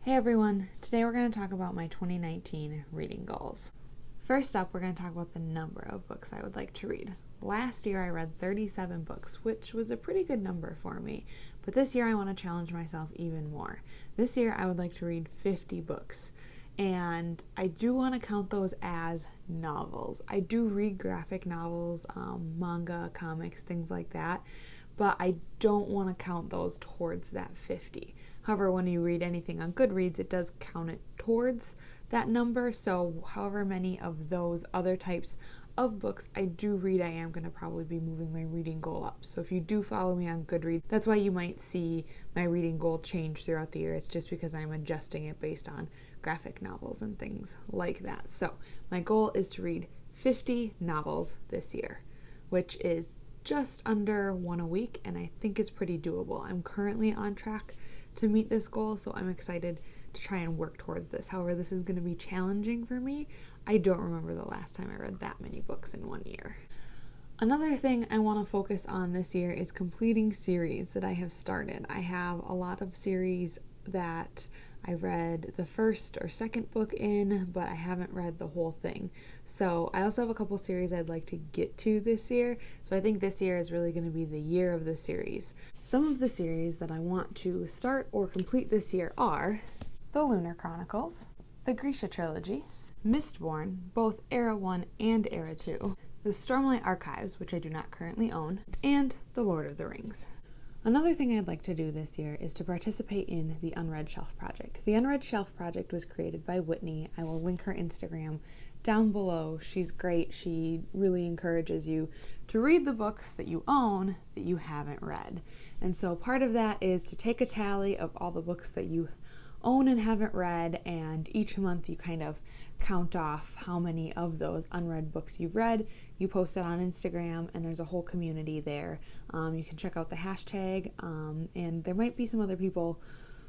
Hey everyone, today we're going to talk about my 2019 reading goals. First up, we're going to talk about the number of books I would like to read. Last year I read 37 books, which was a pretty good number for me, but this year I want to challenge myself even more. This year I would like to read 50 books, and I do want to count those as novels. I do read graphic novels, manga, comics, things like that, but I don't want to count those towards that 50. However, when you read anything on Goodreads, it does count it towards that number. So however many of those other types of books I do read, I am going to probably be moving my reading goal up. So if you do follow me on Goodreads, that's why you might see my reading goal change throughout the year. It's just because I'm adjusting it based on graphic novels and things like that. So my goal is to read 50 novels this year, which is just under one a week, and I think is pretty doable. I'm currently on track to meet this goal, so I'm excited to try and work towards this. However, this is going to be challenging for me. I don't remember the last time I read that many books in one year. Another thing I want to focus on this year is completing series that I have started. I have a lot of series that I read the first or second book in, but I haven't read the whole thing. So I also have a couple series I'd like to get to this year. So I think this year is really going to be the year of the series. Some of the series that I want to start or complete this year are The Lunar Chronicles, the Grisha Trilogy, Mistborn, both Era 1 and Era 2, the Stormlight Archives, which I do not currently own, and The Lord of the Rings. Another thing I'd like to do this year is to participate in the Unread Shelf Project. The Unread Shelf Project was created by Whitney. I will link her Instagram down below. She's great. She really encourages you to read the books that you own that you haven't read. And so part of that is to take a tally of all the books that you own and haven't read, and each month you kind of count off how many of those unread books you've read. You post it on Instagram, and there's a whole community there. You can check out the hashtag, and there might be some other people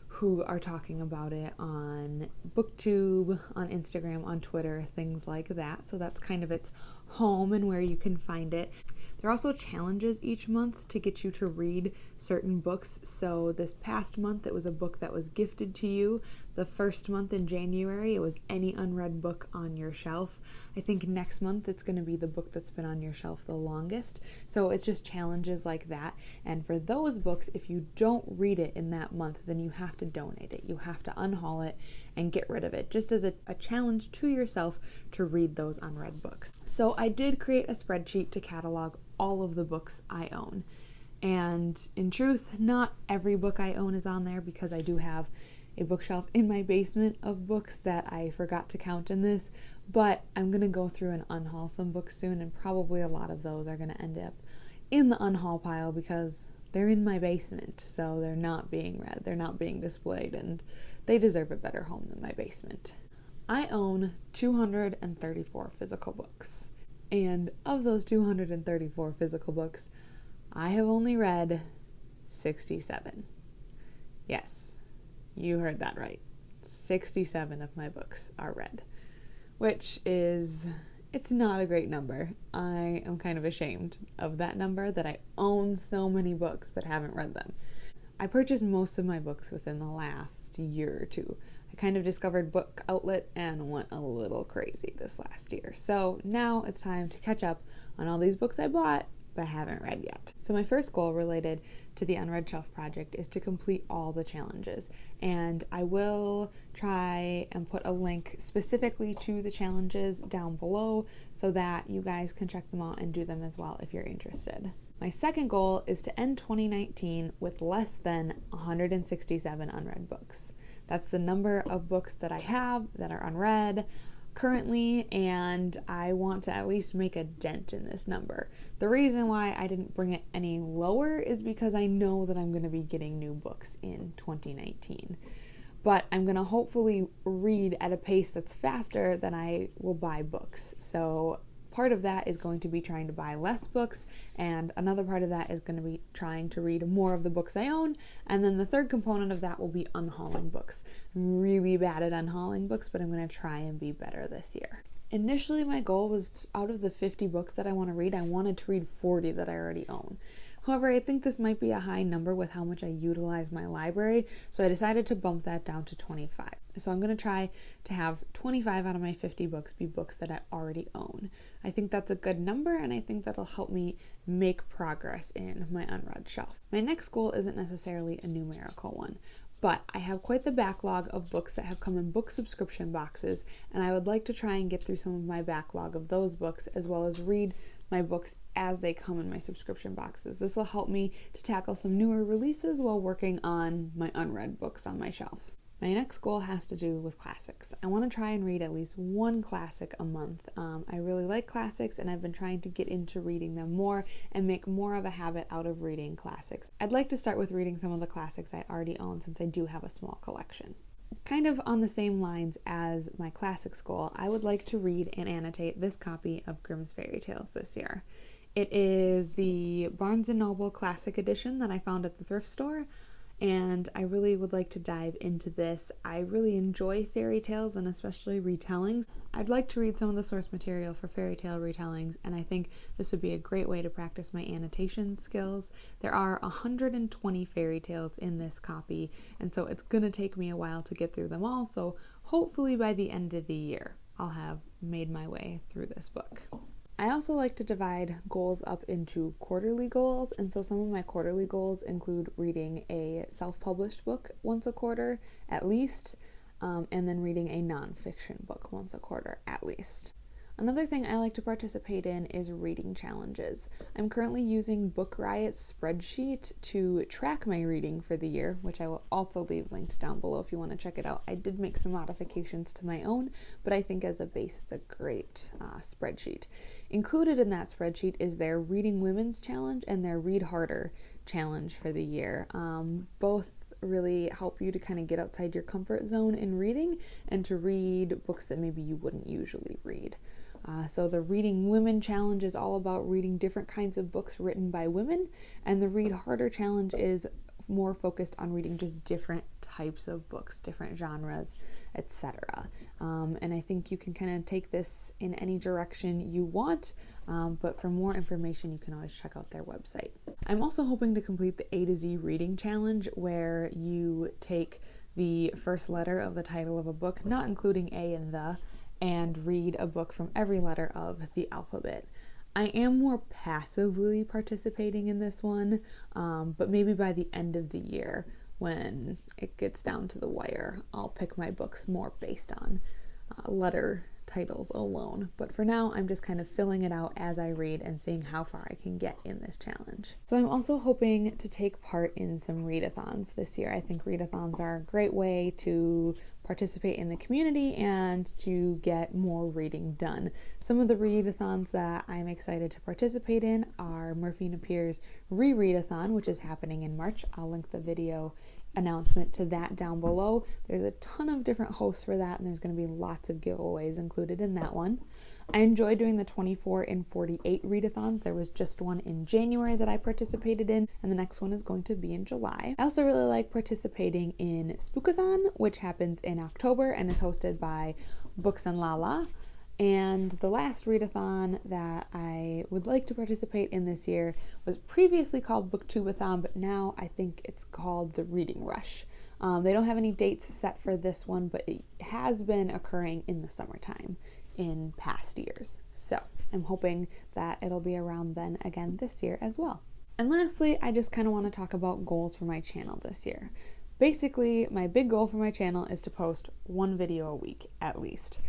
who are talking about it on BookTube, on Instagram, on Twitter, things like that. So that's kind of its home and where you can find it. There are also challenges each month to get you to read certain books. So this past month, it was a book that was gifted to you. The first month in January, it was any unread book on your shelf. I think next month it's going to be the book that's been on your shelf the longest. So it's just challenges like that. And for those books, if you don't read it in that month, then you have to donate it. You have to unhaul it and get rid of it, just as a challenge to yourself to read those unread books. So I did create a spreadsheet to catalog all of the books I own. And in truth, not every book I own is on there, because I do have a bookshelf in my basement of books that I forgot to count in this, but I'm going to go through and unhaul some books soon, and probably a lot of those are going to end up in the unhaul pile because they're in my basement, so they're not being read, they're not being displayed, and they deserve a better home than my basement. I own 234 physical books, and of those 234 physical books, I have only read 67. Yes, you heard that right. 67 of my books are read, which is, it's not a great number. I am kind of ashamed of that number, that I own so many books but haven't read them. I purchased most of my books within the last year or two. I kind of discovered Book Outlet and went a little crazy this last year. So now it's time to catch up on all these books I bought but haven't read yet. So my first goal related to the Unread Shelf Project is to complete all the challenges. And I will try and put a link specifically to the challenges down below so that you guys can check them out and do them as well if you're interested. My second goal is to end 2019 with less than 167 unread books. That's the number of books that I have that are unread currently, and I want to at least make a dent in this number. The reason why I didn't bring it any lower is because I know that I'm going to be getting new books in 2019. But I'm going to hopefully read at a pace that's faster than I will buy books. So part of that is going to be trying to buy less books, and another part of that is going to be trying to read more of the books I own, and then the third component of that will be unhauling books. I'm really bad at unhauling books, but I'm going to try and be better this year. Initially, my goal was out of the 50 books that I want to read, I wanted to read 40 that I already own. However, I think this might be a high number with how much I utilize my library, so I decided to bump that down to 25. So I'm going to try to have 25 out of my 50 books be books that I already own. I think that's a good number, and I think that'll help me make progress in my unread shelf. My next goal isn't necessarily a numerical one, but I have quite the backlog of books that have come in book subscription boxes, and I would like to try and get through some of my backlog of those books, as well as read my books as they come in my subscription boxes. This will help me to tackle some newer releases while working on my unread books on my shelf. My next goal has to do with classics. I want to try and read at least one classic a month. I really like classics, and I've been trying to get into reading them more and make more of a habit out of reading classics. I'd like to start with reading some of the classics I already own, since I do have a small collection. Kind of on the same lines as my classics goal, I would like to read and annotate this copy of Grimm's Fairy Tales this year. It is the Barnes & Noble Classic Edition that I found at the thrift store, and I really would like to dive into this. I really enjoy fairy tales, and especially retellings. I'd like to read some of the source material for fairy tale retellings, and I think this would be a great way to practice my annotation skills. There are 120 fairy tales in this copy, and so it's going to take me a while to get through them all, so hopefully by the end of the year I'll have made my way through this book. I also like to divide goals up into quarterly goals, and so some of my quarterly goals include reading a self-published book once a quarter at least, and then reading a nonfiction book once a quarter at least. Another thing I like to participate in is reading challenges. I'm currently using Book Riot's spreadsheet to track my reading for the year, which I will also leave linked down below if you want to check it out. I did make some modifications to my own, but I think as a base it's a great spreadsheet. Included in that spreadsheet is their Reading Women's Challenge and their Read Harder Challenge for the year. Both really help you to kind of get outside your comfort zone in reading and to read books that maybe you wouldn't usually read. So the Reading Women Challenge is all about reading different kinds of books written by women, and the Read Harder Challenge is more focused on reading just different types of books, different genres, etc. And I think you can kind of take this in any direction you want, but for more information you can always check out their website. I'm also hoping to complete the A to Z Reading Challenge, where you take the first letter of the title of a book, not including A and the, and read a book from every letter of the alphabet. I am more passively participating in this one, but maybe by the end of the year, when it gets down to the wire, I'll pick my books more based on letter titles alone. But for now, I'm just kind of filling it out as I read and seeing how far I can get in this challenge. So I'm also hoping to take part in some readathons this year. I think readathons are a great way to participate in the community and to get more reading done. Some of the readathons that I'm excited to participate in are Murphy & Appear's Rereadathon, which is happening in March. I'll link the video announcement to that down below. There's a ton of different hosts for that, and there's going to be lots of giveaways included in that one. I enjoy doing the 24 and 48 readathons. There was just one in January that I participated in, and the next one is going to be in July. I also really like participating in Spookathon, which happens in October and is hosted by Books and Lala. And the last readathon that I would like to participate in this year was previously called Booktubeathon, but now I think it's called the Reading Rush. They don't have any dates set for this one, but it has been occurring in the summertime in past years. So I'm hoping that it'll be around then again this year as well. And lastly, I just kind of want to talk about goals for my channel this year. Basically, my big goal for my channel is to post one video a week at least.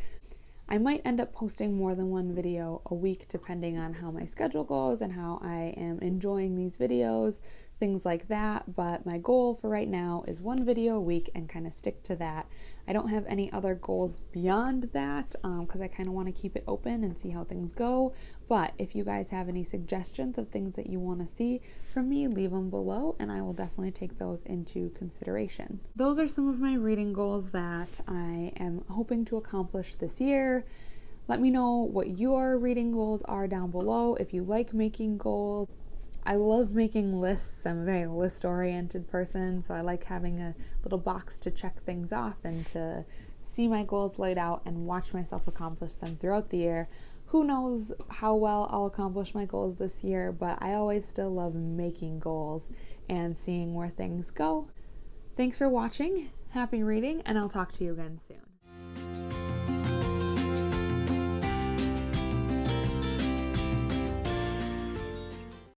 I might end up posting more than one video a week depending on how my schedule goes and how I am enjoying these videos, things like that, but my goal for right now is one video a week and kind of stick to that. I don't have any other goals beyond that because I kind of want to keep it open and see how things go, but if you guys have any suggestions of things that you want to see from me, leave them below and I will definitely take those into consideration. Those are some of my reading goals that I am hoping to accomplish this year. Let me know what your reading goals are down below if you like making goals. I love making lists. I'm a very list-oriented person, so I like having a little box to check things off and to see my goals laid out and watch myself accomplish them throughout the year. Who knows how well I'll accomplish my goals this year, but I always still love making goals and seeing where things go. Thanks for watching. Happy reading, and I'll talk to you again soon.